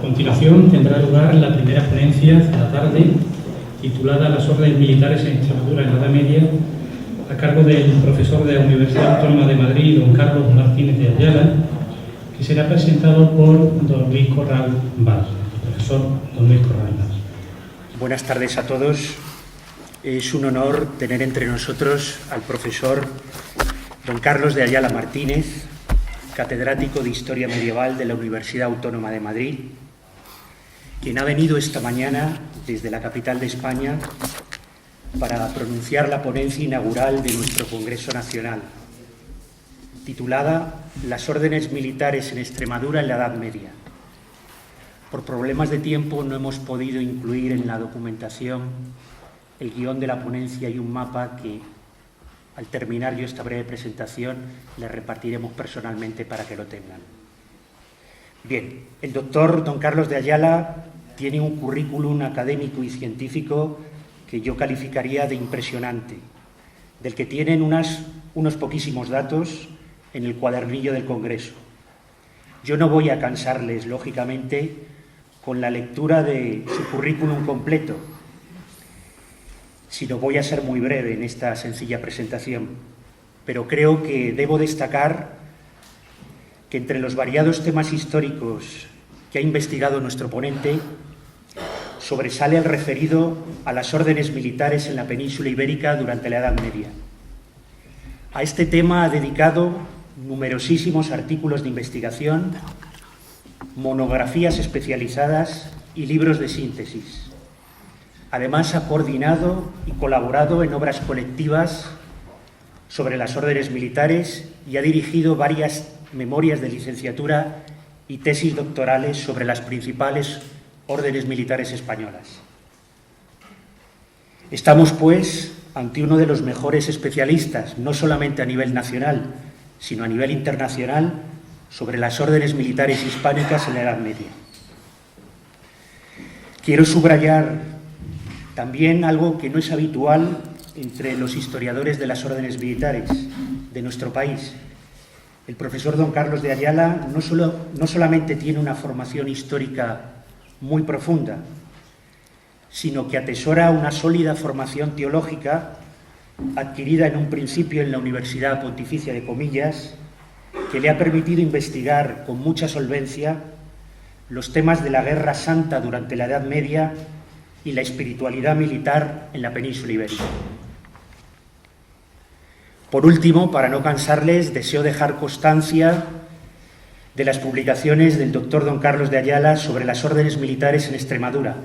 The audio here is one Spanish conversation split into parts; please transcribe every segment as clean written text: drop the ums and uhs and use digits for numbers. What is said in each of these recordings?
continuación tendrá lugar la primera ponencia de la tarde, titulada Las órdenes militares en Extremadura en la Edad Media, a cargo del profesor de la Universidad Autónoma de Madrid, don Carlos Martínez de Ayala, que será presentado por don Luis Corral Valls, profesor don Luis Corral Valls. Buenas tardes a todos. Es un honor tener entre nosotros al profesor don Carlos de Ayala Martínez, catedrático de Historia Medieval de la Universidad Autónoma de Madrid, quien ha venido esta mañana desde la capital de España para pronunciar la ponencia inaugural de nuestro Congreso Nacional, titulada Las órdenes militares en Extremadura en la Edad Media. Por problemas de tiempo no hemos podido incluir en la documentación el guión de la ponencia y un mapa que, al terminar yo esta breve presentación, les repartiremos personalmente para que lo tengan. Bien, el doctor don Carlos de Ayala tiene un currículum académico y científico que yo calificaría de impresionante, del que tienen unos poquísimos datos en el cuadernillo del Congreso. Yo no voy a cansarles, lógicamente, con la lectura de su currículum completo, sino voy a ser muy breve en esta sencilla presentación, pero creo que debo destacar que entre los variados temas históricos que ha investigado nuestro ponente, sobresale el referido a las órdenes militares en la península ibérica durante la Edad Media. A este tema ha dedicado numerosísimos artículos de investigación, monografías especializadas y libros de síntesis. Además, ha coordinado y colaborado en obras colectivas sobre las órdenes militares y ha dirigido varias memorias de licenciatura y tesis doctorales sobre las principales órdenes militares españolas. Estamos, pues, ante uno de los mejores especialistas, no solamente a nivel nacional, sino a nivel internacional, sobre las órdenes militares hispánicas en la Edad Media. Quiero subrayar también algo que no es habitual entre los historiadores de las órdenes militares de nuestro país. El profesor don Carlos de Ayala no solamente tiene una formación histórica muy profunda, sino que atesora una sólida formación teológica adquirida en un principio en la Universidad Pontificia de Comillas, que le ha permitido investigar con mucha solvencia los temas de la Guerra Santa durante la Edad Media y la espiritualidad militar en la península ibérica. Por último, para no cansarles, deseo dejar constancia de las publicaciones del doctor don Carlos de Ayala sobre las órdenes militares en Extremadura,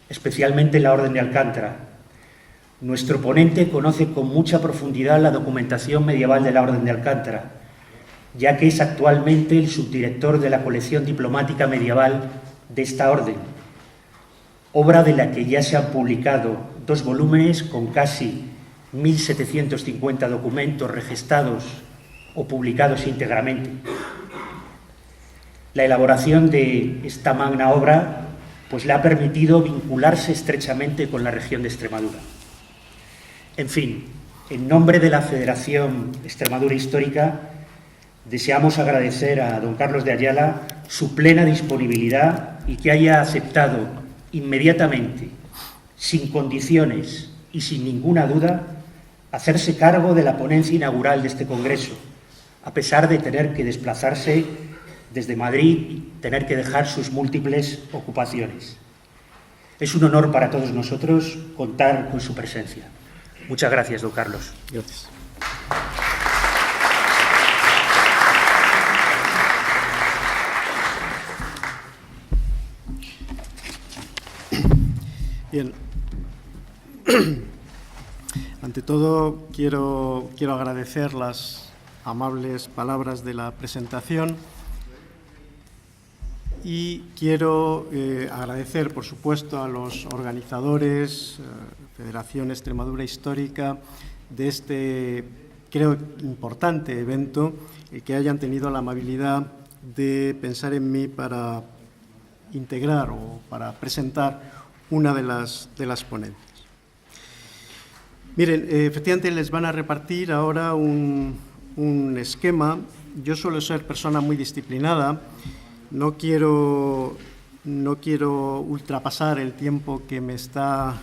especialmente la Orden de Alcántara. Nuestro ponente conoce con mucha profundidad la documentación medieval de la Orden de Alcántara, ya que es actualmente el subdirector de la colección diplomática medieval de esta orden, obra de la que ya se han publicado 2 volúmenes con casi 1.750 documentos regestados o publicados íntegramente. La elaboración de esta magna obra pues le ha permitido vincularse estrechamente con la región de Extremadura. En fin, en nombre de la Federación Extremadura Histórica, deseamos agradecer a don Carlos de Ayala su plena disponibilidad y que haya aceptado inmediatamente, sin condiciones y sin ninguna duda, hacerse cargo de la ponencia inaugural de este Congreso, a pesar de tener que desplazarse desde Madrid y tener que dejar sus múltiples ocupaciones. Es un honor para todos nosotros contar con su presencia. Muchas gracias, don Carlos. Gracias. Bien. Ante todo, quiero agradecer las amables palabras de la presentación y quiero agradecer, por supuesto, a los organizadores, Federación Extremadura Histórica, de este, creo, importante evento, que hayan tenido la amabilidad de pensar en mí para integrar o para presentar una de las ponencias. Miren, efectivamente les van a repartir ahora un esquema. Yo suelo ser persona muy disciplinada, no quiero no quiero ultrapasar el tiempo que me está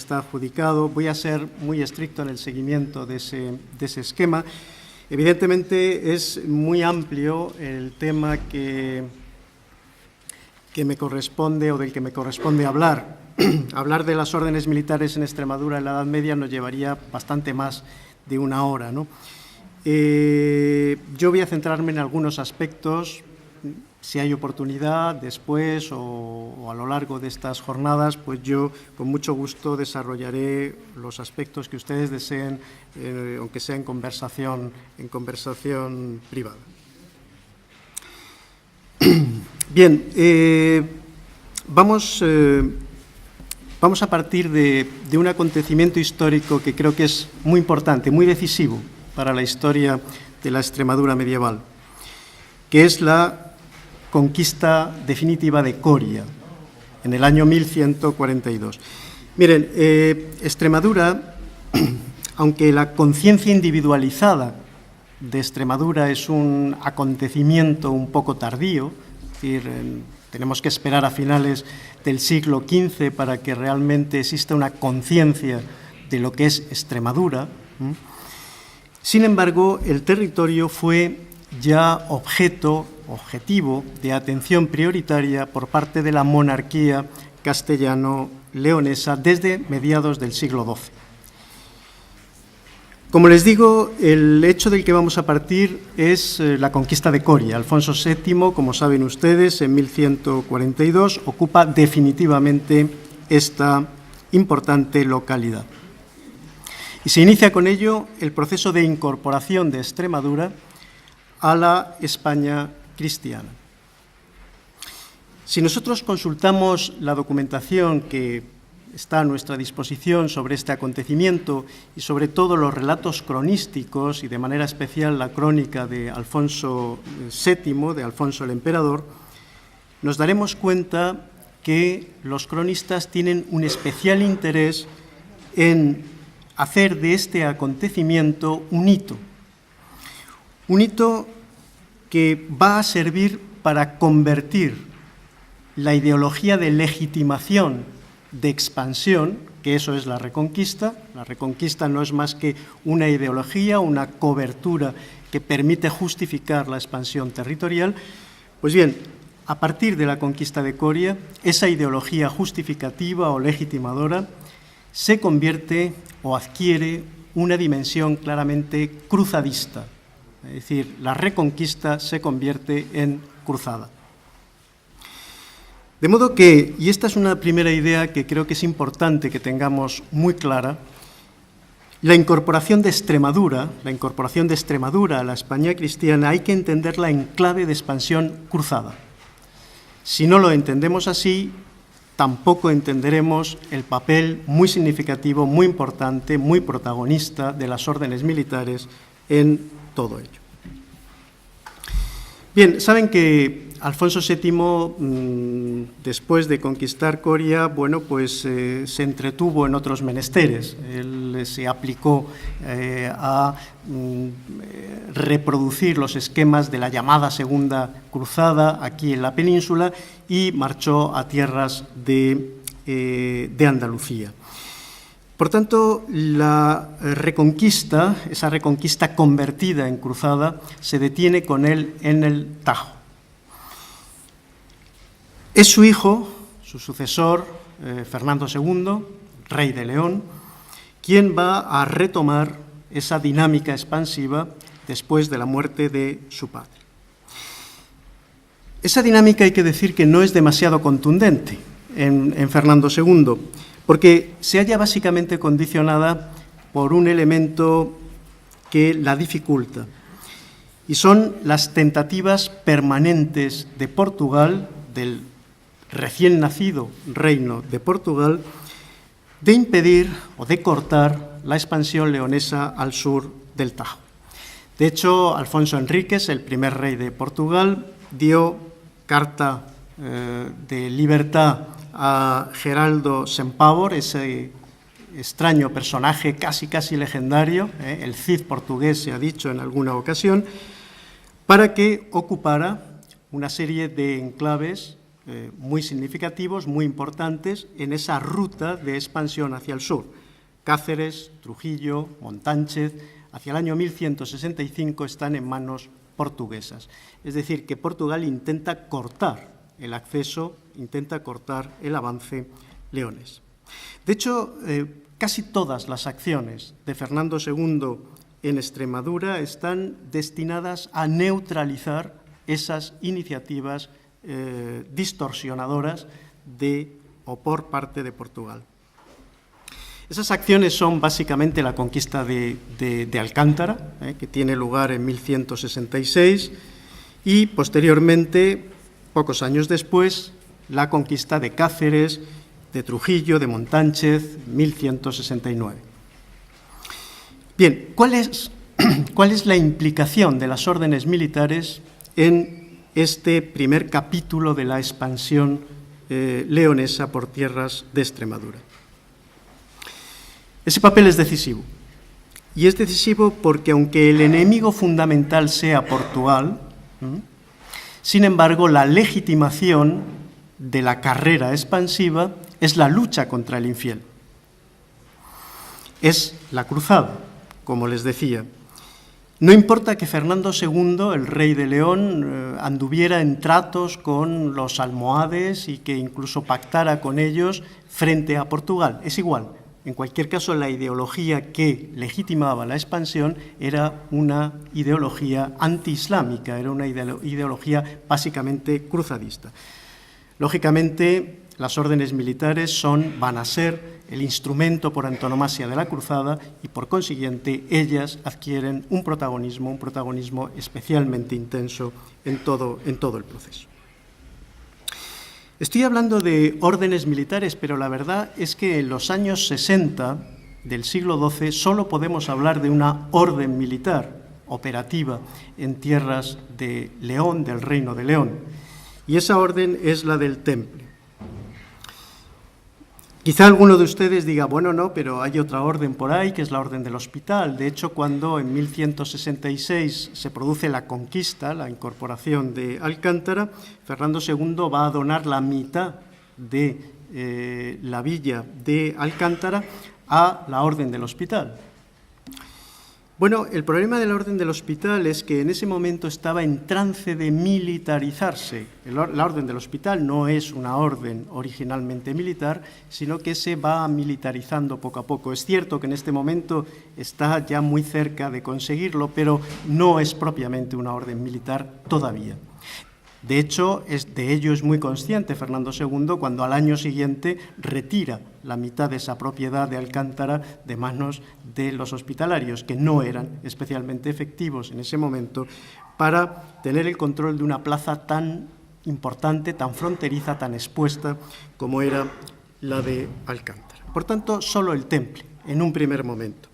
adjudicado. Voy a ser muy estricto en el seguimiento de ese esquema. Evidentemente es muy amplio el tema que me corresponde o del que me corresponde hablar. Hablar de las órdenes militares en Extremadura en la Edad Media nos llevaría bastante más de una hora, ¿no? Yo voy a centrarme en algunos aspectos. Si hay oportunidad después o a lo largo de estas jornadas, pues yo con mucho gusto desarrollaré los aspectos que ustedes deseen, aunque sea en conversación privada. Bien, vamos a partir de un acontecimiento histórico que creo que es muy importante, muy decisivo para la historia de la Extremadura medieval, que es la conquista definitiva de Coria, en el año 1142. Miren, Extremadura, aunque la conciencia individualizada de Extremadura es un acontecimiento un poco tardío, es decir, tenemos que esperar a finales del siglo XV para que realmente exista una conciencia de lo que es Extremadura. Sin embargo, el territorio fue ya objetivo de atención prioritaria por parte de la monarquía castellano-leonesa desde mediados del siglo XII. Como les digo, el hecho del que vamos a partir es la conquista de Coria. Alfonso VII, como saben ustedes, en 1142 ocupa definitivamente esta importante localidad. Y se inicia con ello el proceso de incorporación de Extremadura a la España cristiana. Si nosotros consultamos la documentación que está a nuestra disposición sobre este acontecimiento y sobre todo los relatos cronísticos y de manera especial la crónica de Alfonso VII, de Alfonso el Emperador, nos daremos cuenta que los cronistas tienen un especial interés en hacer de este acontecimiento un hito que va a servir para convertir la ideología de legitimación, de expansión, que eso es la Reconquista. La Reconquista no es más que una ideología, una cobertura que permite justificar la expansión territorial. Pues bien, a partir de la conquista de Coria, esa ideología justificativa o legitimadora se convierte o adquiere una dimensión claramente cruzadista. Es decir, la Reconquista se convierte en cruzada. De modo que, y esta es una primera idea que creo que es importante que tengamos muy clara, la incorporación de Extremadura a la España cristiana hay que entenderla en clave de expansión cruzada. Si no lo entendemos así, tampoco entenderemos el papel muy significativo, muy importante, muy protagonista de las órdenes militares en todo ello. Bien, saben que Alfonso VII, después de conquistar Coria, bueno, pues se entretuvo en otros menesteres. Él se aplicó a reproducir los esquemas de la llamada Segunda Cruzada aquí en la península y marchó a tierras de Andalucía. Por tanto, la Reconquista, esa Reconquista convertida en cruzada, se detiene con él en el Tajo. Es su hijo, su sucesor, Fernando II, rey de León, quien va a retomar esa dinámica expansiva después de la muerte de su padre. Esa dinámica hay que decir que no es demasiado contundente en Fernando II, porque se halla básicamente condicionada por un elemento que la dificulta, y son las tentativas permanentes de Portugal, del recién nacido reino de Portugal, de impedir o de cortar la expansión leonesa al sur del Tajo. De hecho, Alfonso Enríquez, el primer rey de Portugal, dio carta de libertad a Geraldo Sempavor, ese extraño personaje casi legendario, el Cid portugués se ha dicho en alguna ocasión, para que ocupara una serie de enclaves muy significativos, muy importantes en esa ruta de expansión hacia el sur. Cáceres, Trujillo, Montánchez, hacia el año 1165 están en manos portuguesas. Es decir, que Portugal intenta cortar el acceso, intenta cortar el avance leonés. De hecho, casi todas las acciones de Fernando II en Extremadura están destinadas a neutralizar esas iniciativas distorsionadoras de o por parte de Portugal. Esas acciones son básicamente la conquista de Alcántara, que tiene lugar en 1166, y posteriormente, pocos años después, la conquista de Cáceres, de Trujillo, de Montánchez, 1169. Bien, ¿cuál es la implicación de las órdenes militares en este primer capítulo de la expansión leonesa por tierras de Extremadura? Ese papel es decisivo. Y es decisivo porque, aunque el enemigo fundamental sea Portugal, sin embargo, la legitimación de la carrera expansiva es la lucha contra el infiel. Es la cruzada, como les decía. No importa que Fernando II, el rey de León, anduviera en tratos con los almohades y que incluso pactara con ellos frente a Portugal. Es igual. En cualquier caso, la ideología que legitimaba la expansión era una ideología antiislámica, era una ideología básicamente cruzadista. Lógicamente, las órdenes militares van a ser el instrumento por antonomasia de la cruzada y, por consiguiente, ellas adquieren un protagonismo especialmente intenso en todo el proceso. Estoy hablando de órdenes militares, pero la verdad es que en los años 60 del siglo XII solo podemos hablar de una orden militar operativa en tierras de León, del Reino de León, y esa orden es la del Temple. Quizá alguno de ustedes diga, bueno, no, pero hay otra orden por ahí, que es la Orden del Hospital. De hecho, cuando en 1166 se produce la conquista, la incorporación de Alcántara, Fernando II va a donar la mitad de la villa de Alcántara a la Orden del Hospital. Bueno, el problema de la Orden del Hospital es que en ese momento estaba en trance de militarizarse. La Orden del Hospital no es una orden originalmente militar, sino que se va militarizando poco a poco. Es cierto que en este momento está ya muy cerca de conseguirlo, pero no es propiamente una orden militar todavía. De hecho, de ello es muy consciente Fernando II cuando al año siguiente retira la mitad de esa propiedad de Alcántara de manos de los hospitalarios, que no eran especialmente efectivos en ese momento para tener el control de una plaza tan importante, tan fronteriza, tan expuesta como era la de Alcántara. Por tanto, solo el Temple, en un primer momento.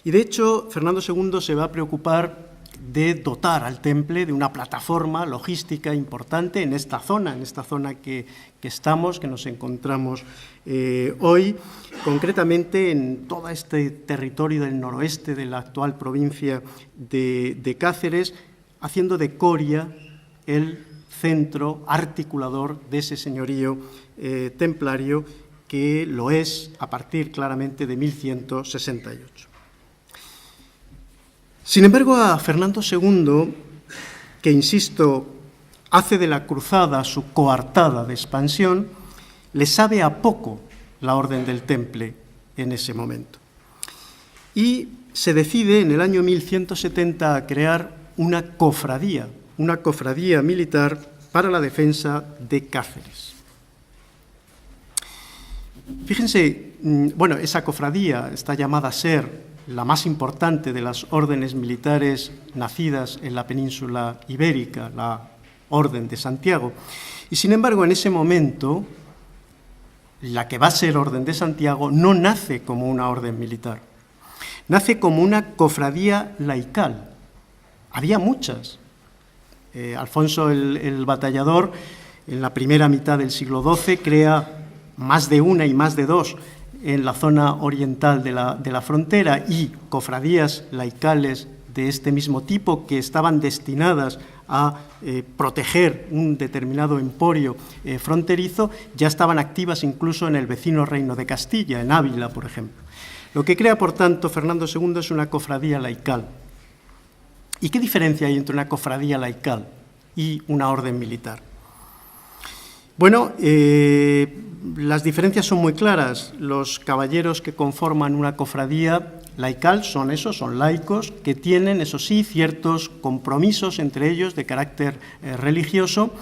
Y de hecho, Fernando II se va a preocupar de dotar al Temple de una plataforma logística importante en esta zona que estamos, que nos encontramos hoy, concretamente en todo este territorio del noroeste de la actual provincia de Cáceres, haciendo de Coria el centro articulador de ese señorío templario, que lo es a partir claramente de 1168. Sin embargo, a Fernando II, que, insisto, hace de la cruzada su coartada de expansión, le sabe a poco la Orden del Temple en ese momento. Y se decide en el año 1170 a crear una cofradía militar para la defensa de Cáceres. Fíjense, bueno, esa cofradía está llamada a ser la más importante de las órdenes militares nacidas en la península ibérica, la Orden de Santiago. Y sin embargo, en ese momento, la que va a ser Orden de Santiago no nace como una orden militar, nace como una cofradía laical. Había muchas. Alfonso el Batallador, en la primera mitad del siglo XII, crea más de una y más de dos en la zona oriental de la frontera, y cofradías laicales de este mismo tipo, que estaban destinadas a proteger un determinado emporio fronterizo, ya estaban activas incluso en el vecino reino de Castilla, en Ávila, por ejemplo. Lo que crea, por tanto, Fernando II es una cofradía laical. ¿Y qué diferencia hay entre una cofradía laical y una orden militar? Bueno, las diferencias son muy claras. Los caballeros que conforman una cofradía laical son laicos, que tienen, eso sí, ciertos compromisos entre ellos de carácter religioso,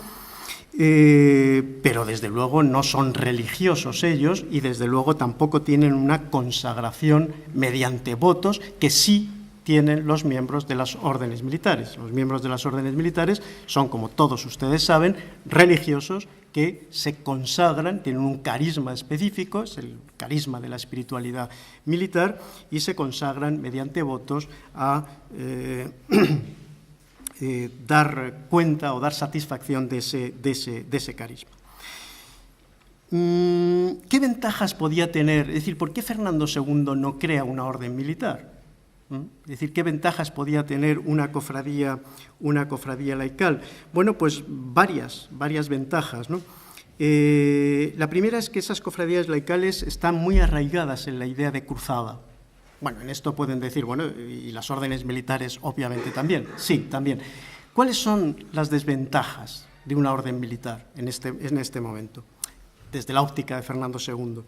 pero desde luego no son religiosos ellos y desde luego tampoco tienen una consagración mediante votos que sí tienen los miembros de las órdenes militares. Los miembros de las órdenes militares son, como todos ustedes saben, religiosos que se consagran, tienen un carisma específico, es el carisma de la espiritualidad militar, y se consagran mediante votos a dar cuenta o dar satisfacción de ese carisma. ¿Qué ventajas podía tener? Es decir, ¿por qué Fernando II no crea una orden militar? Es decir, ¿qué ventajas podía tener una cofradía laical? Bueno, pues varias ventajas, ¿no? La primera es que esas cofradías laicales están muy arraigadas en la idea de cruzada. Bueno, en esto pueden decir, bueno, y las órdenes militares obviamente también. Sí, también. ¿Cuáles son las desventajas de una orden militar en este momento, desde la óptica de Fernando II?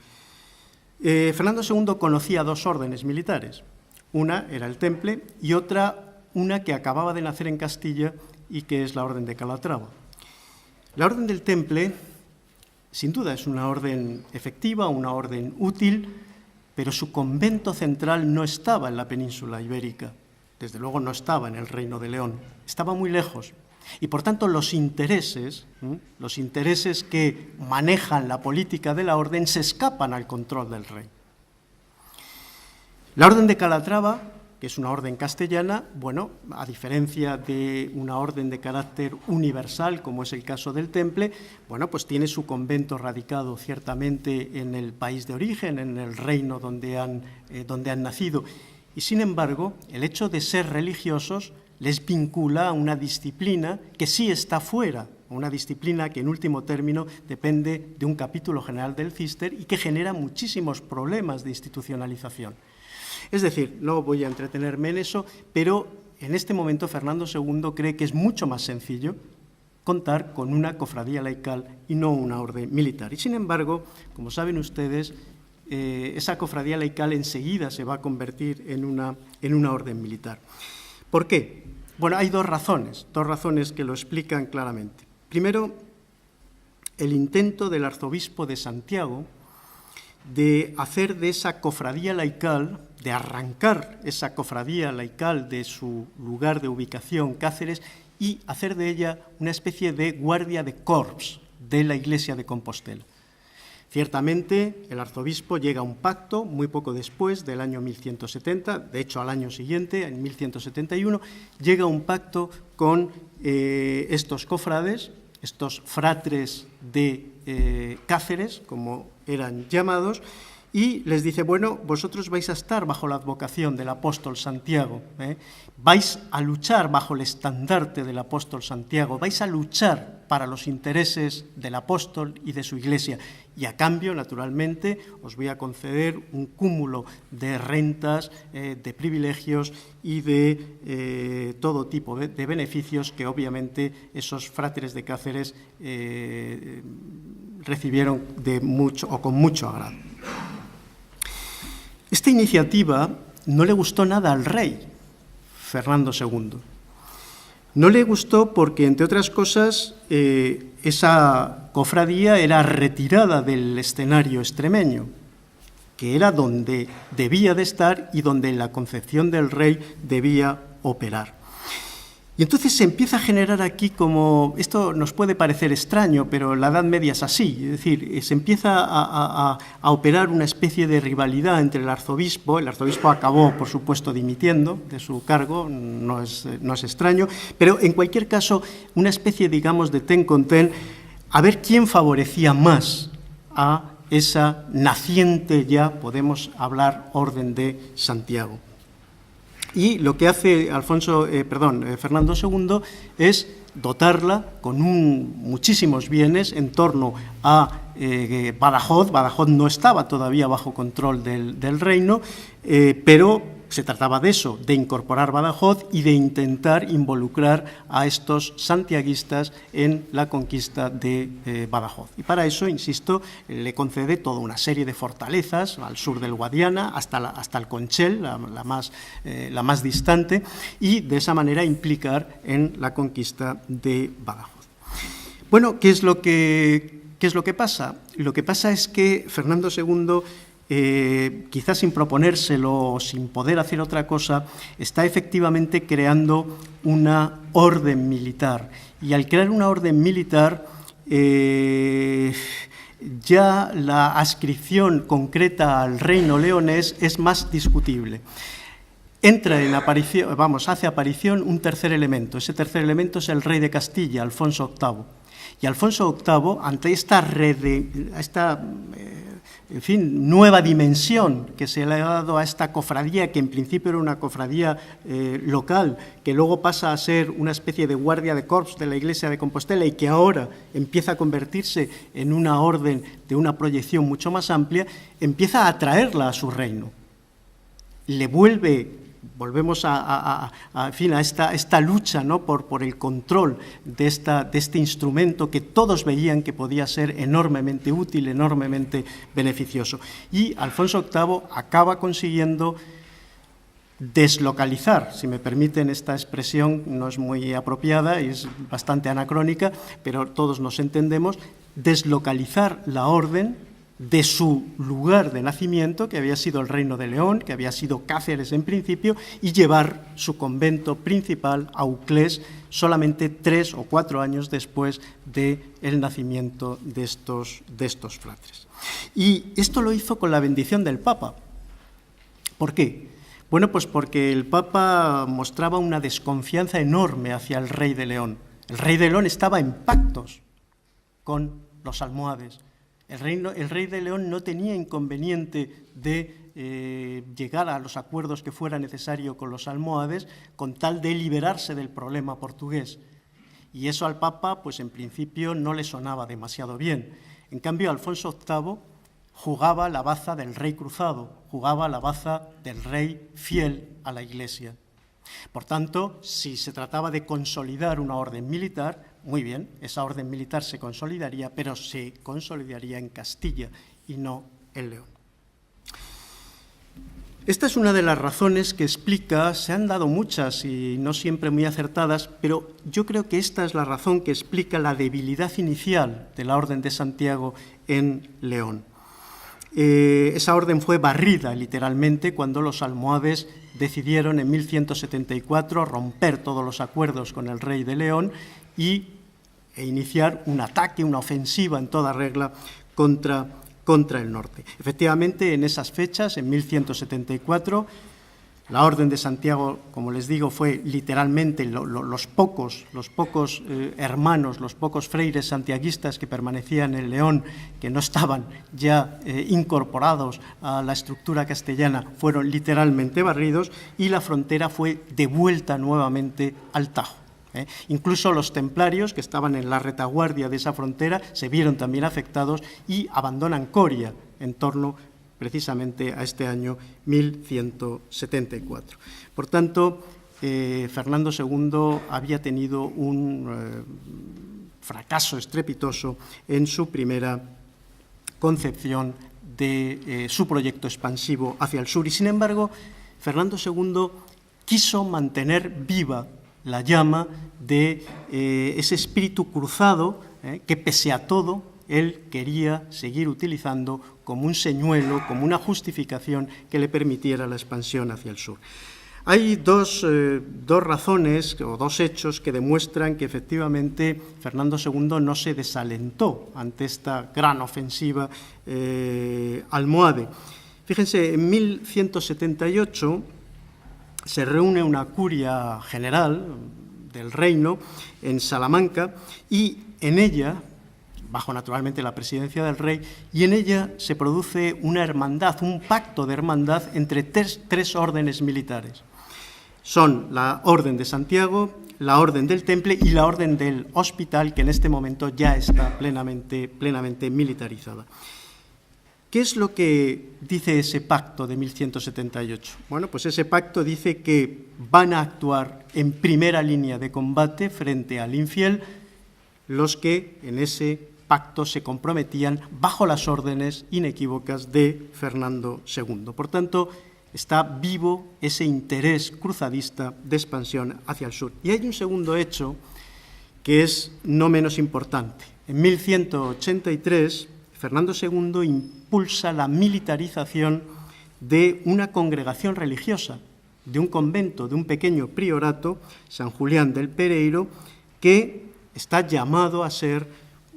Fernando II conocía dos órdenes militares. Una era el Temple y otra, una que acababa de nacer en Castilla y que es la Orden de Calatrava. La Orden del Temple, sin duda, es una orden efectiva, una orden útil, pero su convento central no estaba en la península ibérica, desde luego no estaba en el Reino de León, estaba muy lejos. Y, por tanto, los intereses que manejan la política de la orden se escapan al control del rey. La Orden de Calatrava, que es una orden castellana, bueno, a diferencia de una orden de carácter universal, como es el caso del Temple, bueno, pues tiene su convento radicado ciertamente en el país de origen, en el reino donde han nacido. Y, sin embargo, el hecho de ser religiosos les vincula a una disciplina que sí está fuera, una disciplina que en último término depende de un capítulo general del Cister y que genera muchísimos problemas de institucionalización. Es decir, no voy a entretenerme en eso, pero en este momento Fernando II cree que es mucho más sencillo contar con una cofradía laical y no una orden militar. Y, sin embargo, como saben ustedes, esa cofradía laical enseguida se va a convertir en una orden militar. ¿Por qué? Bueno, hay dos razones que lo explican claramente. Primero, el intento del arzobispo de Santiago de hacer de esa cofradía laical, de arrancar esa cofradía laical de su lugar de ubicación, Cáceres, y hacer de ella una especie de guardia de corps de la Iglesia de Compostela. Ciertamente, el arzobispo llega a un pacto muy poco después del año 1170, de hecho al año siguiente, en 1171, llega a un pacto con estos cofrades, estos fratres de Cáceres, como eran llamados, y les dice, bueno, vosotros vais a estar bajo la advocación del apóstol Santiago, vais a luchar bajo el estandarte del apóstol Santiago, vais a luchar para los intereses del apóstol y de su iglesia, y a cambio, naturalmente, os voy a conceder un cúmulo de rentas, de privilegios y de todo tipo de beneficios que obviamente esos fratres de Cáceres recibieron con mucho agrado. Esta iniciativa no le gustó nada al rey, Fernando II. No le gustó porque, entre otras cosas, esa cofradía era retirada del escenario extremeño, que era donde debía de estar y donde en la concepción del rey debía operar. Y entonces se empieza a generar aquí como, esto nos puede parecer extraño, pero la Edad Media es así, es decir, se empieza a operar una especie de rivalidad entre el arzobispo acabó, por supuesto, dimitiendo de su cargo, no es extraño, pero en cualquier caso, una especie, digamos, de ten con ten, a ver quién favorecía más a esa naciente ya, podemos hablar, Orden de Santiago. Y lo que hace Fernando II es dotarla con muchísimos bienes en torno a Badajoz. Badajoz no estaba todavía bajo control del reino, pero se trataba de eso, de incorporar Badajoz y de intentar involucrar a estos santiaguistas en la conquista de Badajoz. Y para eso, insisto, le concede toda una serie de fortalezas al sur del Guadiana, hasta el Conchel, la más distante, y de esa manera implicar en la conquista de Badajoz. Bueno, ¿qué es lo que pasa? Lo que pasa es que Fernando II, quizás sin proponérselo o sin poder hacer otra cosa, está efectivamente creando una orden militar. Y al crear una orden militar, ya la adscripción concreta al reino leonés es más discutible. Hace aparición un tercer elemento. Ese tercer elemento es el rey de Castilla, Alfonso VIII. Y Alfonso VIII, ante esta nueva dimensión que se le ha dado a esta cofradía, que en principio era una cofradía local, que luego pasa a ser una especie de guardia de corps de la Iglesia de Compostela y que ahora empieza a convertirse en una orden de una proyección mucho más amplia, empieza a atraerla a su reino. Volvemos a esta lucha, ¿no?, por el control de este instrumento que todos veían que podía ser enormemente útil, enormemente beneficioso. Y Alfonso VIII acaba consiguiendo deslocalizar, si me permiten esta expresión, no es muy apropiada y es bastante anacrónica, pero todos nos entendemos, deslocalizar la orden de su lugar de nacimiento, que había sido el Reino de León, que había sido Cáceres en principio, y llevar su convento principal a Uclés solamente 3 o 4 años después del nacimiento de estos fratres. Y esto lo hizo con la bendición del Papa. ¿Por qué? Bueno, pues porque el Papa mostraba una desconfianza enorme hacia el Rey de León. El Rey de León estaba en pactos con los almohades. El rey de León no tenía inconveniente de llegar a los acuerdos que fuera necesario con los almohades con tal de liberarse del problema portugués. Y eso al Papa, pues en principio no le sonaba demasiado bien. En cambio, Alfonso VIII jugaba la baza del rey cruzado, jugaba la baza del rey fiel a la Iglesia. Por tanto, si se trataba de consolidar una orden militar, muy bien, esa orden militar se consolidaría, pero se consolidaría en Castilla y no en León. Esta es una de las razones que explica, se han dado muchas y no siempre muy acertadas, pero yo creo que esta es la razón que explica la debilidad inicial de la Orden de Santiago en León. Esa orden fue barrida literalmente cuando los almohades decidieron en 1174 romper todos los acuerdos con el rey de León e iniciar un ataque, una ofensiva en toda regla contra el norte. Efectivamente, en esas fechas, en 1174, la Orden de Santiago, como les digo, fue literalmente los pocos hermanos, los pocos freires santiaguistas que permanecían en León, que no estaban ya incorporados a la estructura castellana, fueron literalmente barridos y la frontera fue devuelta nuevamente al Tajo. Incluso los templarios, que estaban en la retaguardia de esa frontera, se vieron también afectados y abandonan Coria en torno precisamente a este año 1174. Por tanto, Fernando II había tenido un fracaso estrepitoso en su primera concepción de su proyecto expansivo hacia el sur. Y, sin embargo, Fernando II quiso mantener viva la llama de ese espíritu cruzado que, pese a todo, él quería seguir utilizando como un señuelo, como una justificación que le permitiera la expansión hacia el sur. Hay dos razones o dos hechos que demuestran que efectivamente Fernando II no se desalentó ante esta gran ofensiva almohade. Fíjense, en 1178 se reúne una curia general del reino en Salamanca y en ella, bajo naturalmente la presidencia del rey, y en ella se produce una hermandad, un pacto de hermandad entre tres órdenes militares. son la Orden de Santiago, la Orden del Temple y la Orden del Hospital, que en este momento ya está plenamente militarizada. ¿Qué es lo que dice ese pacto de 1178? Bueno, pues ese pacto dice que van a actuar en primera línea de combate frente al infiel los que en ese pacto se comprometían bajo las órdenes inequívocas de Fernando II. Por tanto, está vivo ese interés cruzadista de expansión hacia el sur. Y hay un segundo hecho que es no menos importante. En 1183, Fernando II impulsa la militarización de una congregación religiosa, de un convento, de un pequeño priorato, San Julián del Pereiro, que está llamado a ser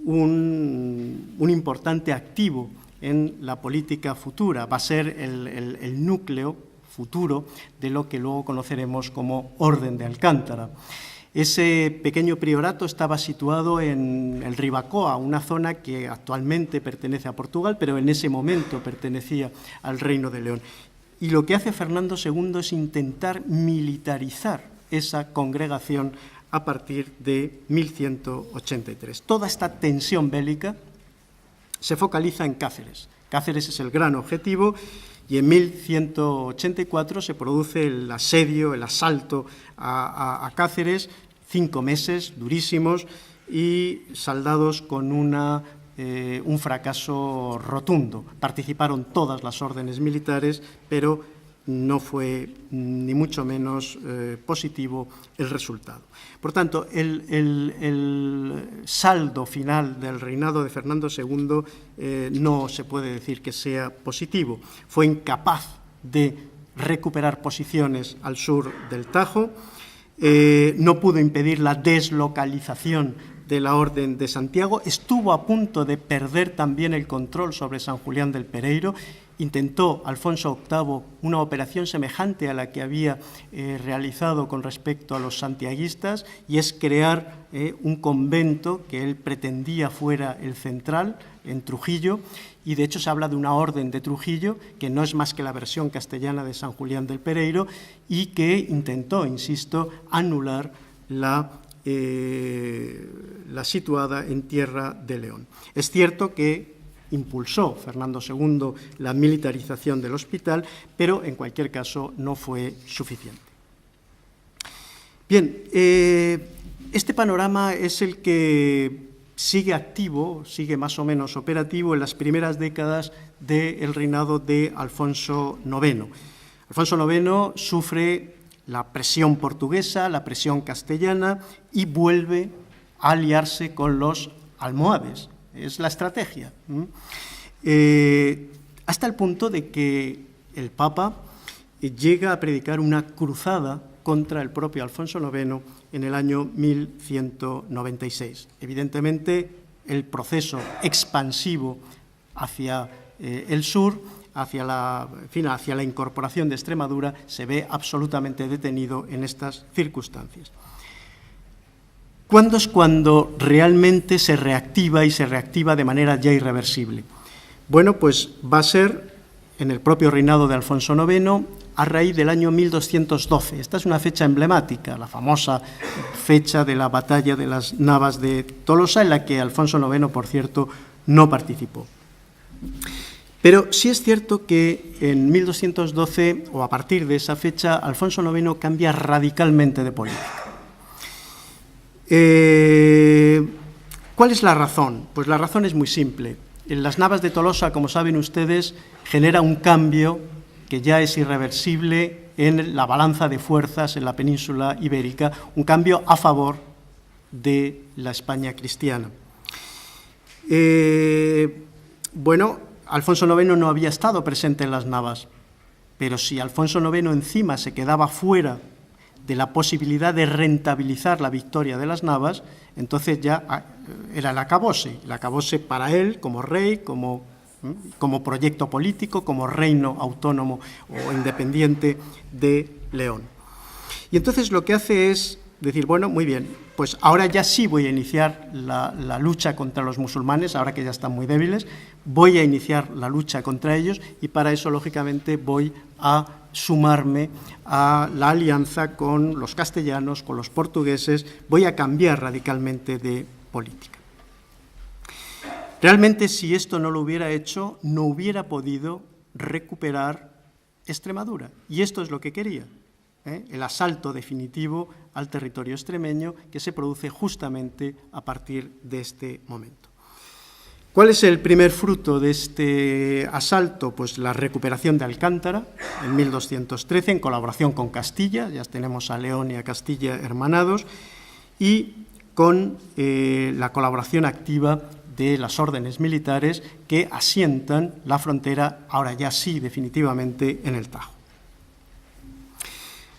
un importante activo en la política futura, va a ser el núcleo futuro de lo que luego conoceremos como Orden de Alcántara. Ese pequeño priorato estaba situado en el Ribacoa, una zona que actualmente pertenece a Portugal, pero en ese momento pertenecía al Reino de León. Y lo que hace Fernando II es intentar militarizar esa congregación a partir de 1183. Toda esta tensión bélica se focaliza en Cáceres. Cáceres es el gran objetivo y en 1184 se produce el asedio, el asalto a Cáceres, 5 meses durísimos y saldados con un fracaso rotundo. Participaron todas las órdenes militares, pero no fue ni mucho menos positivo el resultado. Por tanto, el saldo final del reinado de Fernando II no se puede decir que sea positivo. Fue incapaz de recuperar posiciones al sur del Tajo, no pudo impedir la deslocalización de la Orden de Santiago, estuvo a punto de perder también el control sobre San Julián del Pereiro. Intentó Alfonso VIII una operación semejante a la que había realizado con respecto a los santiaguistas, y es crear un convento que él pretendía fuera el central, en Trujillo, y de hecho se habla de una orden de Trujillo, que no es más que la versión castellana de San Julián del Pereiro, y que intentó, insisto, anular la situada en Tierra de León. Es cierto que impulsó Fernando II la militarización del hospital, pero en cualquier caso no fue suficiente. Bien, este panorama es el que sigue activo, sigue más o menos operativo en las primeras décadas del reinado de Alfonso IX. Alfonso IX sufre la presión portuguesa, la presión castellana, y vuelve a aliarse con los almohades. Es la estrategia. Hasta el punto de que el Papa llega a predicar una cruzada contra el propio Alfonso IX en el año 1196. Evidentemente, el proceso expansivo hacia el sur, hacia la incorporación de Extremadura, se ve absolutamente detenido en estas circunstancias. ¿Cuándo es cuando realmente se reactiva, y se reactiva de manera ya irreversible? Bueno, pues va a ser en el propio reinado de Alfonso IX, a raíz del año 1212. Esta es una fecha emblemática, la famosa fecha de la batalla de las Navas de Tolosa, en la que Alfonso IX, por cierto, no participó. Pero sí es cierto que en 1212, o a partir de esa fecha, Alfonso IX cambia radicalmente de política. ¿Cuál es la razón? Pues la razón es muy simple. En las Navas de Tolosa, como saben ustedes, genera un cambio que ya es irreversible en la balanza de fuerzas en la península ibérica, un cambio a favor de la España cristiana. Bueno, Alfonso IX no había estado presente en las Navas, pero si Alfonso IX encima se quedaba fuera de la posibilidad de rentabilizar la victoria de las Navas, entonces ya era el acabose para él como rey, como proyecto político, como reino autónomo o independiente de León. Y entonces lo que hace es decir, bueno, muy bien, pues ahora ya sí voy a iniciar la lucha contra los musulmanes, ahora que ya están muy débiles, voy a iniciar la lucha contra ellos, y para eso, lógicamente, voy a sumarme a la alianza con los castellanos, con los portugueses, voy a cambiar radicalmente de política. Realmente, si esto no lo hubiera hecho, no hubiera podido recuperar Extremadura. Y esto es lo que quería, el asalto definitivo al territorio extremeño que se produce justamente a partir de este momento. ¿Cuál es el primer fruto de este asalto? Pues la recuperación de Alcántara en 1213 en colaboración con Castilla, ya tenemos a León y a Castilla hermanados, y con la colaboración activa de las órdenes militares que asientan la frontera, ahora ya sí, definitivamente, en el Tajo.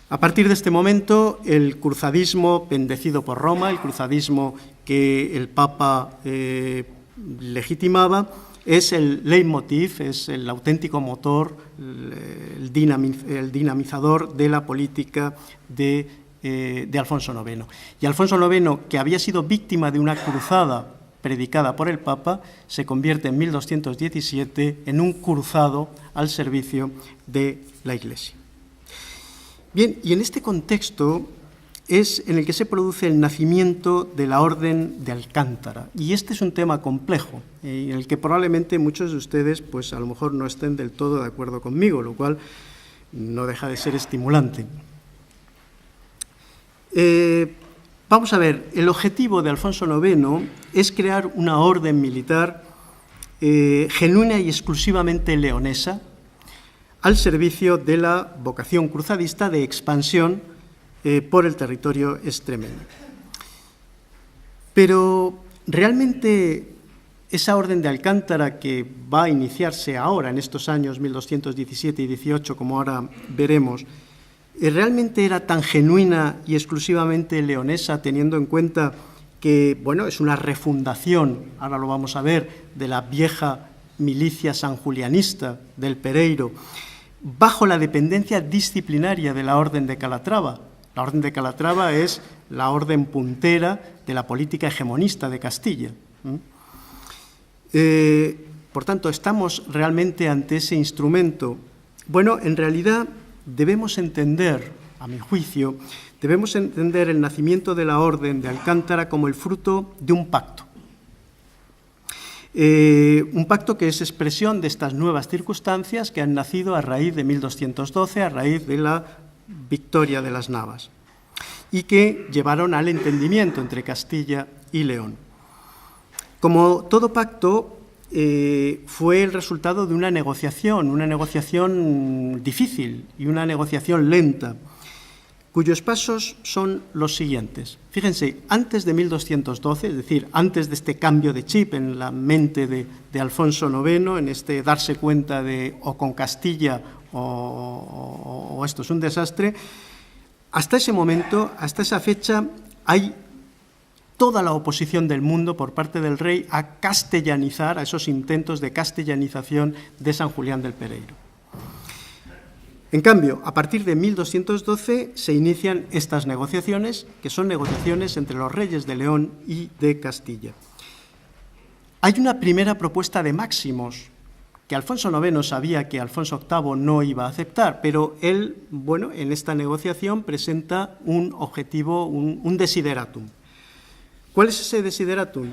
A partir de este momento, el cruzadismo bendecido por Roma, el cruzadismo que el Papa legitimaba, es el leitmotiv, es el auténtico motor, el dinamizador de la política de Alfonso IX. Y Alfonso IX, que había sido víctima de una cruzada predicada por el Papa, se convierte en 1217 en un cruzado al servicio de la Iglesia. Bien, y en este contexto es en el que se produce el nacimiento de la Orden de Alcántara. Y este es un tema complejo, en el que probablemente muchos de ustedes, pues a lo mejor no estén del todo de acuerdo conmigo, lo cual no deja de ser estimulante. Vamos a ver, el objetivo de Alfonso IX es crear una orden militar genuina y exclusivamente leonesa al servicio de la vocación cruzadista de expansión por el territorio extremeño. Pero realmente esa orden de Alcántara, que va a iniciarse ahora en estos años 1217 y 18, como ahora veremos, ¿realmente era tan genuina y exclusivamente leonesa, teniendo en cuenta que, bueno, es una refundación, ahora lo vamos a ver, de la vieja milicia sanjulianista del Pereiro, bajo la dependencia disciplinaria de la Orden de Calatrava? La Orden de Calatrava es la orden puntera de la política hegemonista de Castilla. Por tanto, ¿estamos realmente ante ese instrumento? Bueno, en realidad debemos entender, a mi juicio, debemos entender el nacimiento de la Orden de Alcántara como el fruto de un pacto. Un pacto que es expresión de estas nuevas circunstancias que han nacido a raíz de 1212, a raíz de la victoria de las Navas, y que llevaron al entendimiento entre Castilla y León. Como todo pacto, fue el resultado de una negociación difícil y una negociación lenta, cuyos pasos son los siguientes. Fíjense, antes de 1212, es decir, antes de este cambio de chip en la mente de Alfonso IX, en este darse cuenta de o con Castilla o esto es un desastre, hasta ese momento, hasta esa fecha, hay toda la oposición del mundo por parte del rey a castellanizar, a esos intentos de castellanización de San Julián del Pereiro. En cambio, a partir de 1212 se inician estas negociaciones, que son negociaciones entre los reyes de León y de Castilla. Hay una primera propuesta de máximos que Alfonso IX sabía que Alfonso VIII no iba a aceptar, pero él, bueno, en esta negociación presenta un objetivo, un desideratum. ¿Cuál es ese desideratum?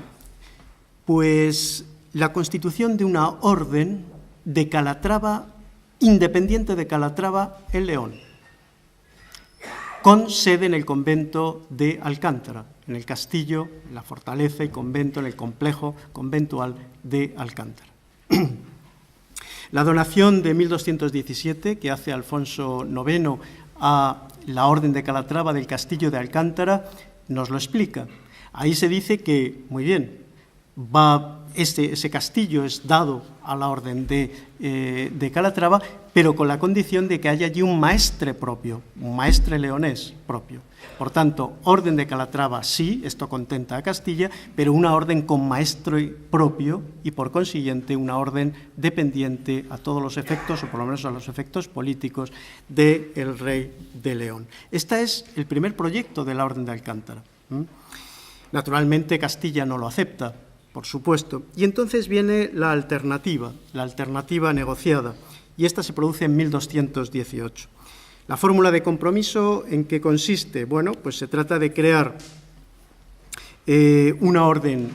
Pues la constitución de una orden de Calatrava, independiente de Calatrava en León, con sede en el convento de Alcántara, en el castillo, en la fortaleza y convento, en el complejo conventual de Alcántara. La donación de 1217 que hace Alfonso IX a la Orden de Calatrava del castillo de Alcántara nos lo explica. Ahí se dice que, muy bien, ese castillo es dado a la Orden de Calatrava, pero con la condición de que haya allí un maestre propio, un maestre leonés propio. Por tanto, Orden de Calatrava sí, esto contenta a Castilla, pero una orden con maestre propio y, por consiguiente, una orden dependiente a todos los efectos, o por lo menos a los efectos políticos, del rey de León. Este es el primer proyecto de la Orden de Alcántara. Naturalmente, Castilla no lo acepta, por supuesto, y entonces viene la alternativa negociada, y esta se produce en 1218. La fórmula de compromiso, ¿en qué consiste? Bueno, pues se trata de crear una orden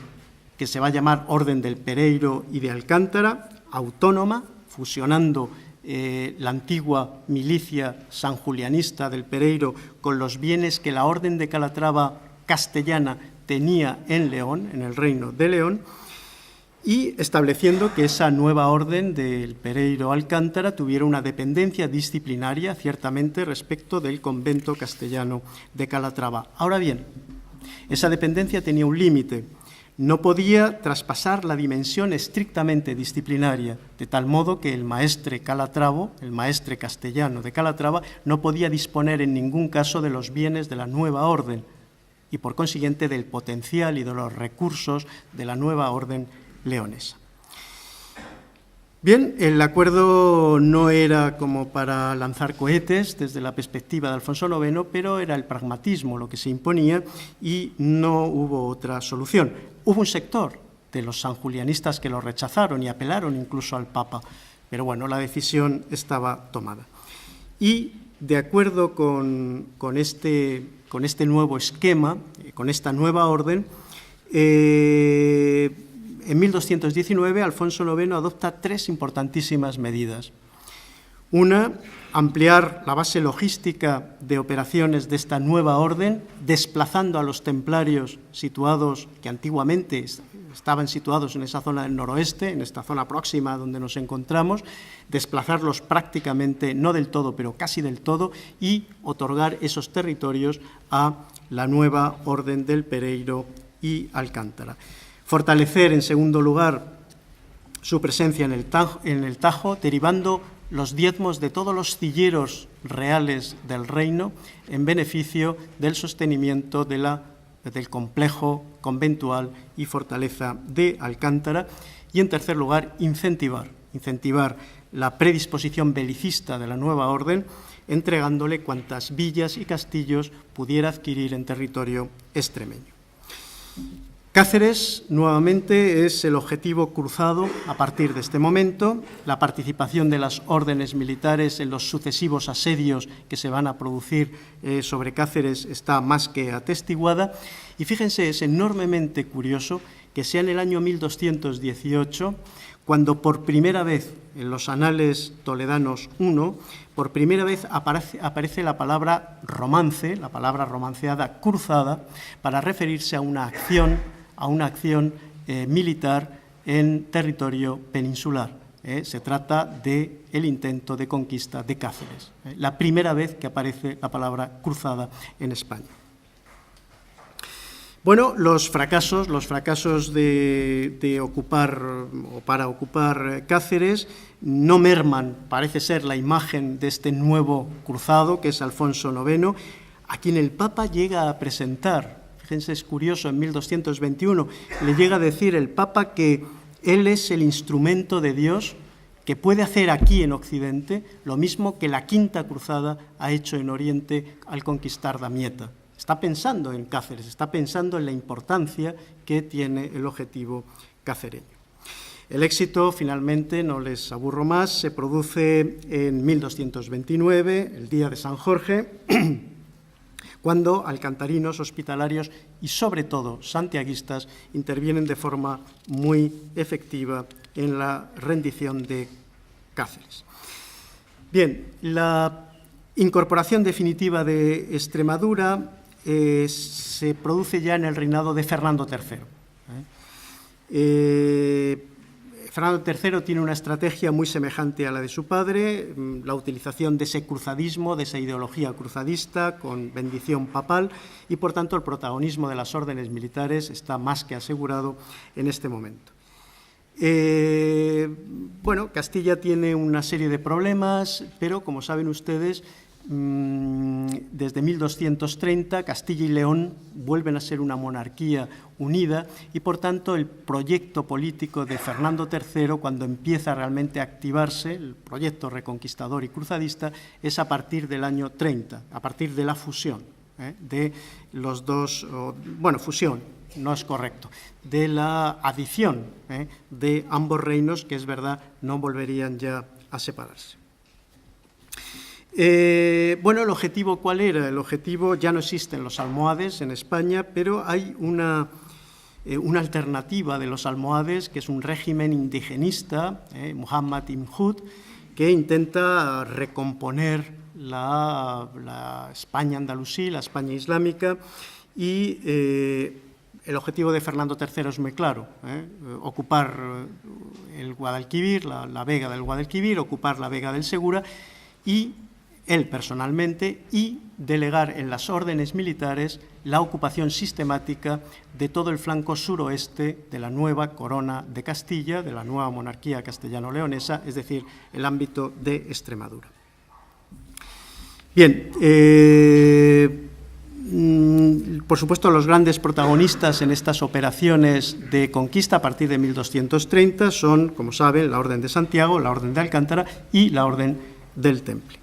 que se va a llamar Orden del Pereiro y de Alcántara, autónoma, fusionando la antigua milicia sanjulianista del Pereiro con los bienes que la Orden de Calatrava castellana tenía en León, en el Reino de León, y estableciendo que esa nueva orden del Pereiro Alcántara tuviera una dependencia disciplinaria, ciertamente, respecto del convento castellano de Calatrava. Ahora bien, esa dependencia tenía un límite. No podía traspasar la dimensión estrictamente disciplinaria, de tal modo que el maestre Calatravo, el maestre castellano de Calatrava, no podía disponer en ningún caso de los bienes de la nueva orden y, por consiguiente, del potencial y de los recursos de la nueva orden leonesa. Bien, el acuerdo no era como para lanzar cohetes desde la perspectiva de Alfonso IX, pero era el pragmatismo lo que se imponía y no hubo otra solución. Hubo un sector de los sanjulianistas que lo rechazaron y apelaron incluso al Papa, pero bueno, la decisión estaba tomada. Y de acuerdo con este nuevo esquema, con esta nueva orden, en 1219, Alfonso IX adopta tres importantísimas medidas. Una, ampliar la base logística de operaciones de esta nueva orden, desplazando a los templarios situados, que antiguamente estaban situados en esa zona del noroeste, en esta zona próxima donde nos encontramos, desplazarlos prácticamente, no del todo, pero casi del todo, y otorgar esos territorios a la nueva orden del Pereiro y Alcántara. Fortalecer, en segundo lugar, su presencia en el Tajo, derivando los diezmos de todos los cilleros reales del reino en beneficio del sostenimiento del complejo conventual y fortaleza de Alcántara. Y, en tercer lugar, incentivar la predisposición belicista de la nueva orden, entregándole cuantas villas y castillos pudiera adquirir en territorio extremeño. Cáceres, nuevamente, es el objetivo cruzado a partir de este momento. La participación de las órdenes militares en los sucesivos asedios que se van a producir sobre Cáceres está más que atestiguada. Y fíjense, es enormemente curioso que sea en el año 1218 cuando por primera vez en los anales toledanos I, por primera vez aparece la palabra romance, la palabra romanceada cruzada, para referirse a una acción militar en territorio peninsular. Se trata del intento de conquista de Cáceres, la primera vez que aparece la palabra cruzada en España. Bueno, los fracasos de ocupar o para ocupar Cáceres no merman, parece ser, la imagen de este nuevo cruzado, que es Alfonso IX, a quien el Papa llega a presentar. Fíjense, es curioso, en 1221 le llega a decir el Papa que él es el instrumento de Dios que puede hacer aquí en Occidente lo mismo que la Quinta Cruzada ha hecho en Oriente al conquistar Damieta. Está pensando en Cáceres, está pensando en la importancia que tiene el objetivo cacereño. El éxito, finalmente, no les aburro más, se produce en 1229, el día de San Jorge, cuando alcantarinos, hospitalarios y, sobre todo, santiaguistas intervienen de forma muy efectiva en la rendición de Cáceres. Bien, la incorporación definitiva de Extremadura se produce ya en el reinado de Fernando III. Fernando III tiene una estrategia muy semejante a la de su padre, la utilización de ese cruzadismo, de esa ideología cruzadista con bendición papal, y por tanto el protagonismo de las órdenes militares está más que asegurado en este momento. Bueno, Castilla tiene una serie de problemas, pero como saben ustedes, desde 1230 Castilla y León vuelven a ser una monarquía unida y, por tanto, el proyecto político de Fernando III, cuando empieza realmente a activarse, el proyecto reconquistador y cruzadista, es a partir del año 30, a partir de la fusión de los dos, fusión, no es correcto, de la adición de ambos reinos, que es verdad, no volverían ya a separarse. Bueno, ¿el objetivo cuál era? El objetivo, ya no existen los almohades en España, pero hay una alternativa de los almohades, que es un régimen indigenista, Muhammad Ibn Hud, que intenta recomponer la España andalusí, la España islámica, y el objetivo de Fernando III es muy claro, ocupar el Guadalquivir, la vega del Guadalquivir, ocupar la vega del Segura, y él personalmente, y delegar en las órdenes militares la ocupación sistemática de todo el flanco suroeste de la nueva corona de Castilla, de la nueva monarquía castellano-leonesa, es decir, el ámbito de Extremadura. Bien, por supuesto, los grandes protagonistas en estas operaciones de conquista a partir de 1230 son, como saben, la Orden de Santiago, la Orden de Alcántara y la Orden del Temple.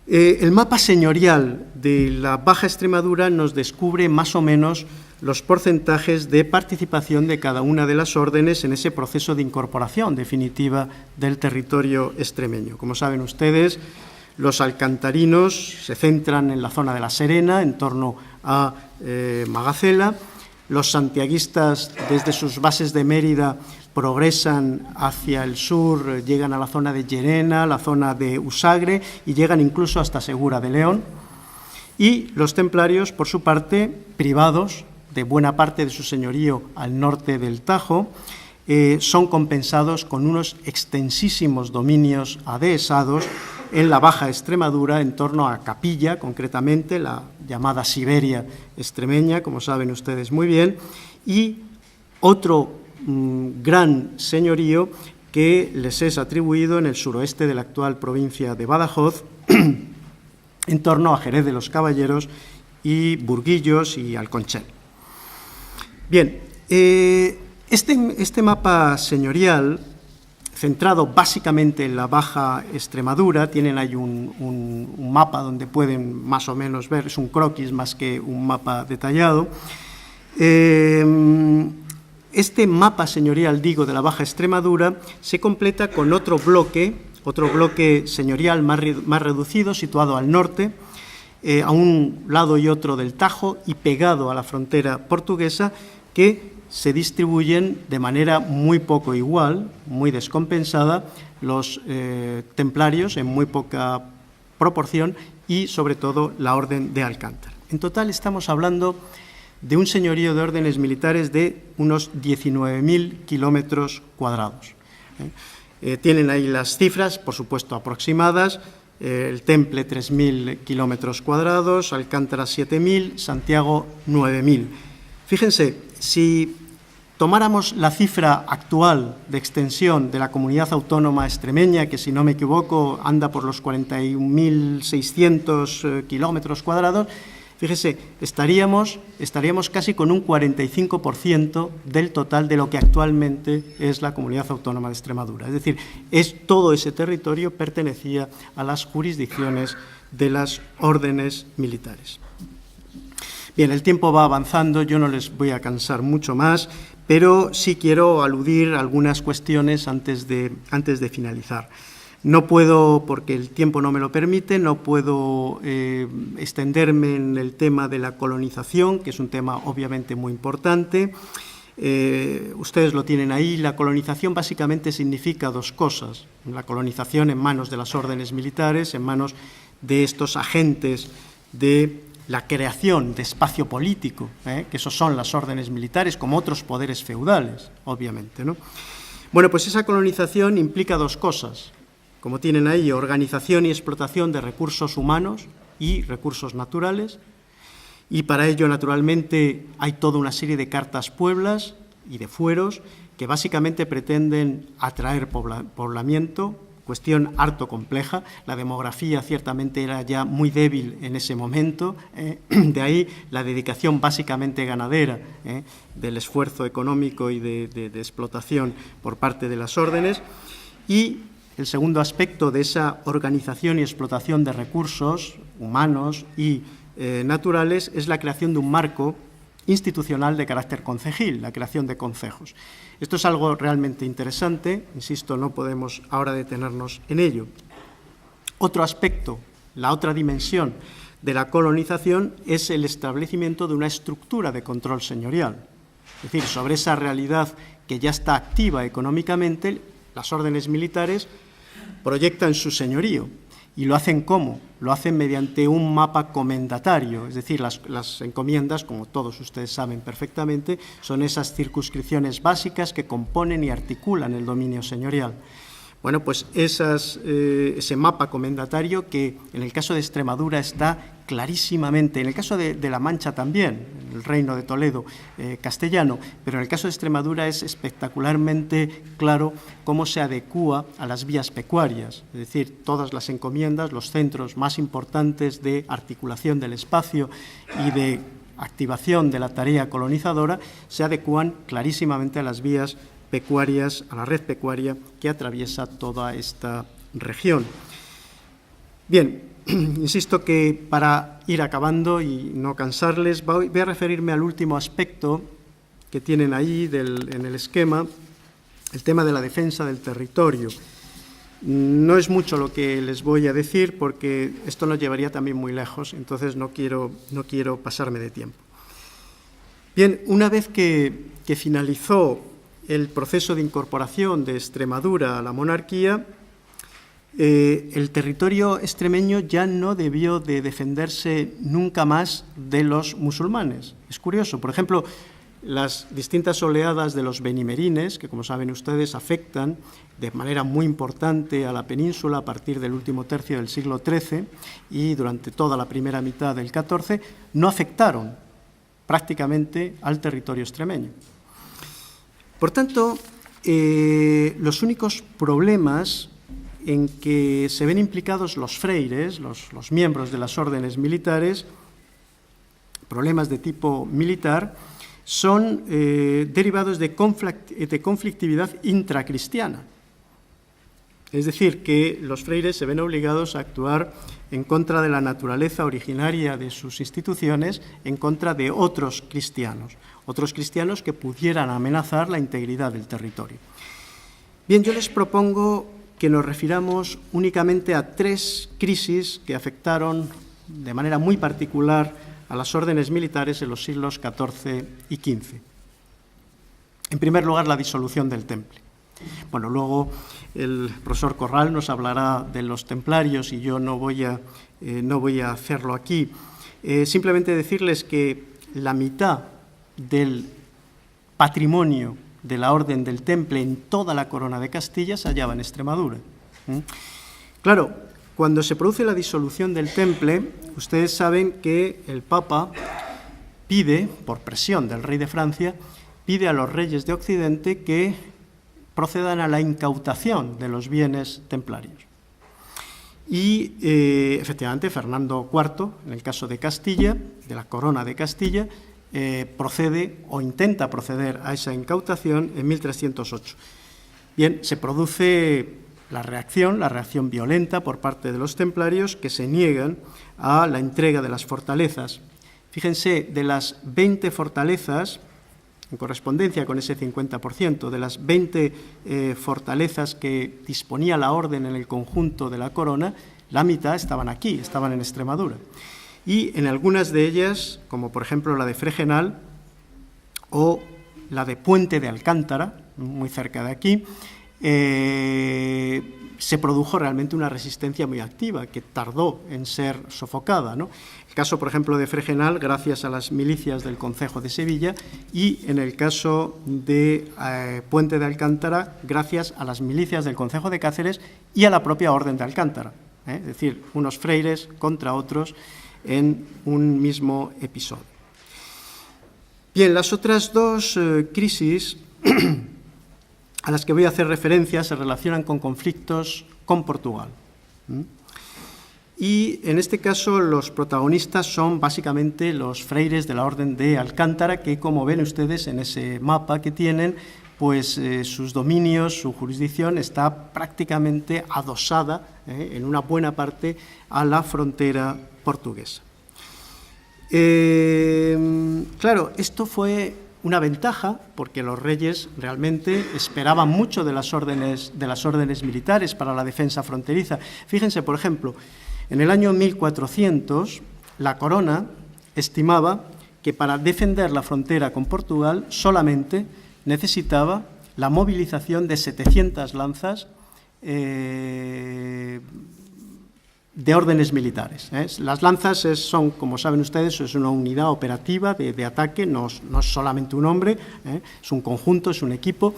El mapa señorial de la Baja Extremadura nos descubre más o menos los porcentajes de participación de cada una de las órdenes en ese proceso de incorporación definitiva del territorio extremeño. Como saben ustedes, los alcantarinos se centran en la zona de La Serena, en torno a Magacela. Los santiaguistas, desde sus bases de Mérida, progresan hacia el sur, llegan a la zona de Llerena, la zona de Usagre y llegan incluso hasta Segura de León. Y los templarios, por su parte, privados de buena parte de su señorío al norte del Tajo, son compensados con unos extensísimos dominios adehesados en la Baja Extremadura, en torno a Capilla, concretamente, la llamada Siberia extremeña, como saben ustedes muy bien, y otro gran señorío que les es atribuido en el suroeste de la actual provincia de Badajoz, en torno a Jerez de los Caballeros y Burguillos y Alconchel. Bien, este mapa señorial, centrado básicamente en la Baja Extremadura, tienen ahí un mapa donde pueden más o menos ver, es un croquis más que un mapa detallado. Este mapa señorial, digo, de la Baja Extremadura se completa con otro bloque señorial más reducido, situado al norte, a un lado y otro del Tajo y pegado a la frontera portuguesa, que se distribuyen de manera muy poco igual, muy descompensada, los templarios en muy poca proporción y, sobre todo, la Orden de Alcántara. En total estamos hablando de un señorío de órdenes militares de unos 19.000 kilómetros cuadrados. Tienen ahí las cifras, por supuesto, aproximadas. El Temple, 3.000 kilómetros cuadrados, Alcántara, 7.000, Santiago, 9.000. Fíjense, si tomáramos la cifra actual de extensión de la comunidad autónoma extremeña, que si no me equivoco anda por los 41.600 kilómetros cuadrados, fíjese, estaríamos casi con un 45% del total de lo que actualmente es la comunidad autónoma de Extremadura. Es decir, todo ese territorio pertenecía a las jurisdicciones de las órdenes militares. Bien, el tiempo va avanzando, yo no les voy a cansar mucho más, pero sí quiero aludir a algunas cuestiones antes de finalizar. No puedo, porque el tiempo no me lo permite, no puedo extenderme en el tema de la colonización, que es un tema obviamente muy importante. Ustedes lo tienen ahí. La colonización básicamente significa dos cosas. La colonización en manos de las órdenes militares, en manos de estos agentes de la creación de espacio político, que esos son las órdenes militares, como otros poderes feudales, obviamente, ¿no? Bueno, pues esa colonización implica dos cosas. Como tienen ahí, organización y explotación de recursos humanos y recursos naturales, y para ello, naturalmente, hay toda una serie de cartas pueblas y de fueros que básicamente pretenden atraer poblamiento, cuestión harto compleja. La demografía ciertamente era ya muy débil en ese momento, de ahí la dedicación básicamente ganadera, del esfuerzo económico y de explotación por parte de las órdenes. Y el segundo aspecto de esa organización y explotación de recursos humanos y naturales es la creación de un marco institucional de carácter concejil, la creación de concejos. Esto es algo realmente interesante, insisto, no podemos ahora detenernos en ello. Otro aspecto, la otra dimensión de la colonización es el establecimiento de una estructura de control señorial. Es decir, sobre esa realidad que ya está activa económicamente, las órdenes militares proyectan su señorío. ¿Y lo hacen cómo? Lo hacen mediante un mapa comendatario, es decir, las encomiendas, como todos ustedes saben perfectamente, son esas circunscripciones básicas que componen y articulan el dominio señorial. Bueno, pues ese mapa comendatario que en el caso de Extremadura está clarísimamente, en el caso de La Mancha también, el Reino de Toledo castellano, pero en el caso de Extremadura es espectacularmente claro cómo se adecúa a las vías pecuarias, es decir, todas las encomiendas, los centros más importantes de articulación del espacio y de activación de la tarea colonizadora se adecúan clarísimamente a las vías pecuarias, a la red pecuaria que atraviesa toda esta región. Bien, insisto que para ir acabando y no cansarles, voy a referirme al último aspecto que tienen ahí en el esquema, el tema de la defensa del territorio. No es mucho lo que les voy a decir porque esto nos llevaría también muy lejos, entonces no quiero pasarme de tiempo. Bien, una vez que finalizó el proceso de incorporación de Extremadura a la monarquía, el territorio extremeño ya no debió de defenderse nunca más de los musulmanes. Es curioso, por ejemplo, las distintas oleadas de los benimerines, que como saben ustedes afectan de manera muy importante a la península a partir del último tercio del siglo XIII y durante toda la primera mitad del XIV, no afectaron prácticamente al territorio extremeño. Por tanto, los únicos problemas en que se ven implicados los freires, los miembros de las órdenes militares, problemas de tipo militar, son derivados de conflictividad intracristiana. Es decir, que los freires se ven obligados a actuar en contra de la naturaleza originaria de sus instituciones, en contra de otros cristianos que pudieran amenazar la integridad del territorio. Bien, yo les propongo que nos refiramos únicamente a 3 crisis que afectaron de manera muy particular a las órdenes militares en los siglos XIV y XV. En primer lugar, la disolución del Temple. Bueno, luego el profesor Corral nos hablará de los templarios y yo no voy a hacerlo aquí. Simplemente decirles que la mitad del patrimonio de la Orden del Temple en toda la Corona de Castilla se hallaba en Extremadura. Claro, cuando se produce la disolución del Temple, ustedes saben que el Papa pide, por presión del rey de Francia, pide a los reyes de Occidente que procedan a la incautación de los bienes templarios. Y efectivamente Fernando IV, en el caso de Castilla, de la Corona de Castilla, procede o intenta proceder a esa incautación en 1308. Bien, se produce la reacción violenta por parte de los templarios que se niegan a la entrega de las fortalezas. Fíjense, de las 20 fortalezas, en correspondencia con ese 50%, de las 20 fortalezas que disponía la orden en el conjunto de la corona, la mitad estaban aquí, estaban en Extremadura. Y en algunas de ellas, como por ejemplo la de Fregenal o la de Puente de Alcántara, muy cerca de aquí, se produjo realmente una resistencia muy activa que tardó en ser sofocada, ¿no? El caso, por ejemplo, de Fregenal, gracias a las milicias del Concejo de Sevilla, y en el caso de Puente de Alcántara, gracias a las milicias del Concejo de Cáceres y a la propia Orden de Alcántara, es decir, unos freires contra otros en un mismo episodio. Bien, las otras 2 crisis a las que voy a hacer referencia se relacionan con conflictos con Portugal. Y en este caso los protagonistas son básicamente los freires de la Orden de Alcántara, que como ven ustedes en ese mapa que tienen, pues sus dominios, su jurisdicción está prácticamente adosada en una buena parte a la frontera portuguesa. Claro, esto fue una ventaja porque los reyes realmente esperaban mucho de las órdenes militares para la defensa fronteriza. Fíjense, por ejemplo, en el año 1400 la corona estimaba que para defender la frontera con Portugal solamente necesitaba la movilización de 700 lanzas de órdenes militares. Las lanzas son, como saben ustedes, es una unidad operativa de ataque, no es solamente un hombre, es un conjunto, es un equipo.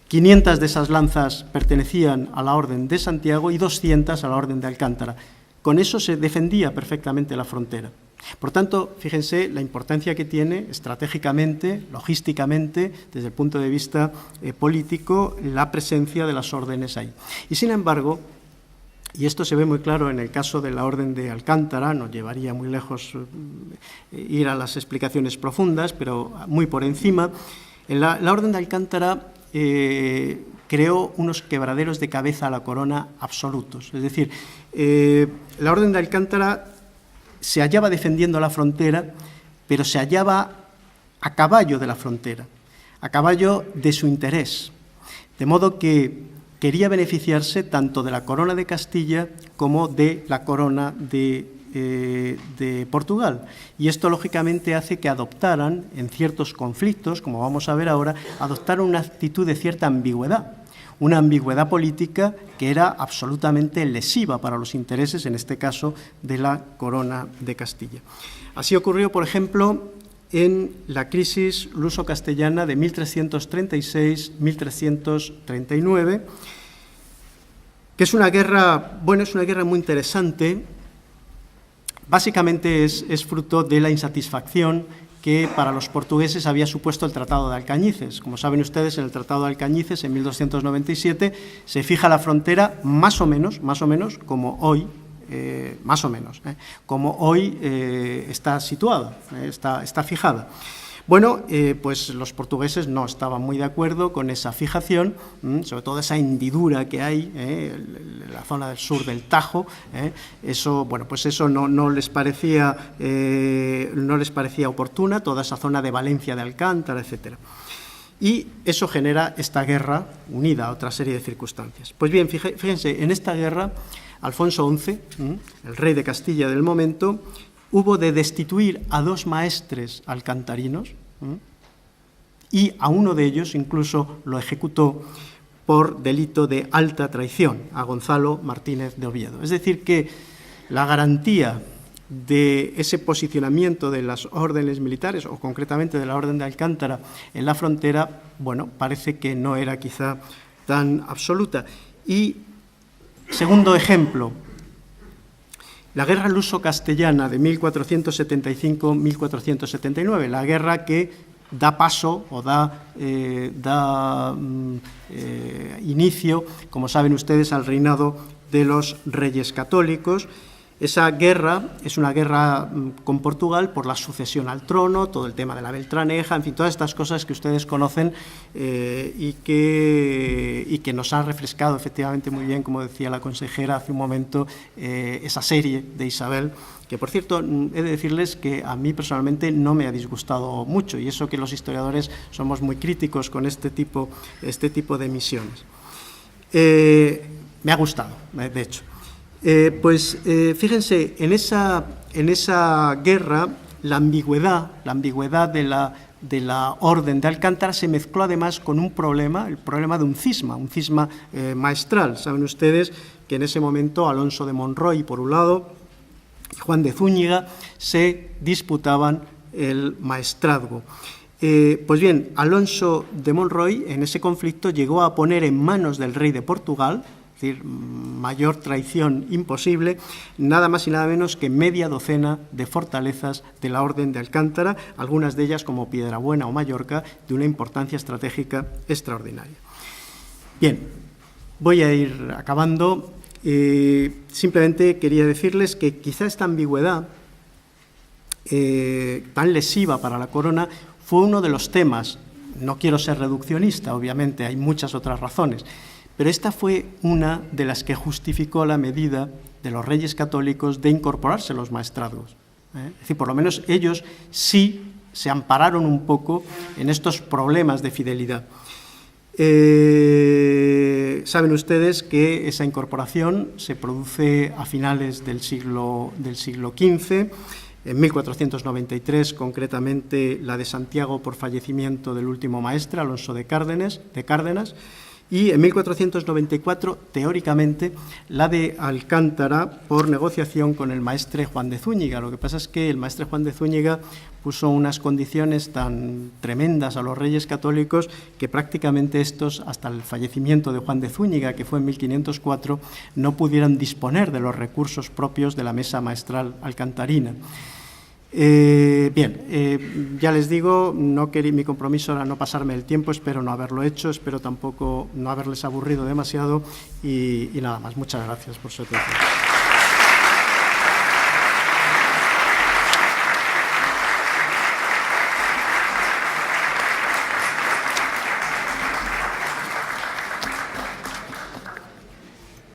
500 de esas lanzas pertenecían a la Orden de Santiago y 200 a la Orden de Alcántara. Con eso se defendía perfectamente la frontera. Por tanto, fíjense la importancia que tiene estratégicamente, logísticamente, desde el punto de vista político, la presencia de las órdenes ahí. Y sin embargo, y esto se ve muy claro en el caso de la Orden de Alcántara, no llevaría muy lejos ir a las explicaciones profundas, pero muy por encima, la Orden de Alcántara creó unos quebraderos de cabeza a la corona absolutos. Es decir, la Orden de Alcántara se hallaba defendiendo la frontera, pero se hallaba a caballo de la frontera, a caballo de su interés, de modo que quería beneficiarse tanto de la corona de Castilla como de la corona de Portugal. Y esto, lógicamente, hace que adoptaran, en ciertos conflictos, como vamos a ver ahora, adoptaron una actitud de cierta ambigüedad, una ambigüedad política que era absolutamente lesiva para los intereses, en este caso, de la corona de Castilla. Así ocurrió, por ejemplo, en la crisis luso-castellana de 1336-1339, que es una guerra, es una guerra muy interesante. Básicamente es fruto de la insatisfacción que para los portugueses había supuesto el Tratado de Alcañices. Como saben ustedes, en el Tratado de Alcañices, en 1297, se fija la frontera más o menos como hoy, está situada, está fijada. Bueno, pues los portugueses no estaban muy de acuerdo con esa fijación, sobre todo esa hendidura que hay en la zona del sur del Tajo. Eso no les parecía oportuna, toda esa zona de Valencia de Alcántara, etcétera. Y eso genera esta guerra unida a otra serie de circunstancias. Pues bien, fíjense, en esta guerra, Alfonso XI, el rey de Castilla del momento, hubo de destituir a 2 maestres alcantarinos y a uno de ellos incluso lo ejecutó por delito de alta traición, a Gonzalo Martínez de Oviedo. Es decir, que la garantía de ese posicionamiento de las órdenes militares, o concretamente de la Orden de Alcántara en la frontera, parece que no era quizá tan absoluta. Y, segundo ejemplo, la guerra luso-castellana de 1475-1479, la guerra que da paso o da inicio, como saben ustedes, al reinado de los reyes católicos. Esa guerra es una guerra con Portugal por la sucesión al trono, todo el tema de la Beltraneja, en fin, todas estas cosas que ustedes conocen y que nos han refrescado efectivamente muy bien, como decía la consejera hace un momento, esa serie de Isabel, que por cierto he de decirles que a mí personalmente no me ha disgustado mucho, y eso que los historiadores somos muy críticos con este tipo de emisiones. Me ha gustado, de hecho. Fíjense, en esa guerra la ambigüedad de la Orden de Alcántara se mezcló además con un problema, el problema de un cisma maestral. Saben ustedes que en ese momento Alonso de Monroy, por un lado, y Juan de Zúñiga se disputaban el maestrazgo. Pues bien, Alonso de Monroy en ese conflicto llegó a poner en manos del rey de Portugal, es decir, mayor traición imposible, nada más y nada menos que media docena de fortalezas de la Orden de Alcántara, algunas de ellas como Piedrabuena o Mallorca, de una importancia estratégica extraordinaria. Bien, voy a ir acabando. Simplemente quería decirles que quizá esta ambigüedad tan lesiva para la corona fue uno de los temas. No quiero ser reduccionista, obviamente, hay muchas otras razones, pero esta fue una de las que justificó la medida de los reyes católicos de incorporarse los maestrazgos. Es decir, por lo menos ellos sí se ampararon un poco en estos problemas de fidelidad. Saben ustedes que esa incorporación se produce a finales del siglo XV, en 1493, concretamente la de Santiago por fallecimiento del último maestre, Alonso de Cárdenas, y en 1494, teóricamente, la de Alcántara por negociación con el maestre Juan de Zúñiga. Lo que pasa es que el maestre Juan de Zúñiga puso unas condiciones tan tremendas a los reyes católicos que prácticamente estos, hasta el fallecimiento de Juan de Zúñiga, que fue en 1504, no pudieron disponer de los recursos propios de la mesa maestral alcantarina. Ya les digo, mi compromiso era no pasarme el tiempo, espero no haberlo hecho, espero tampoco no haberles aburrido demasiado y nada más. Muchas gracias por su atención.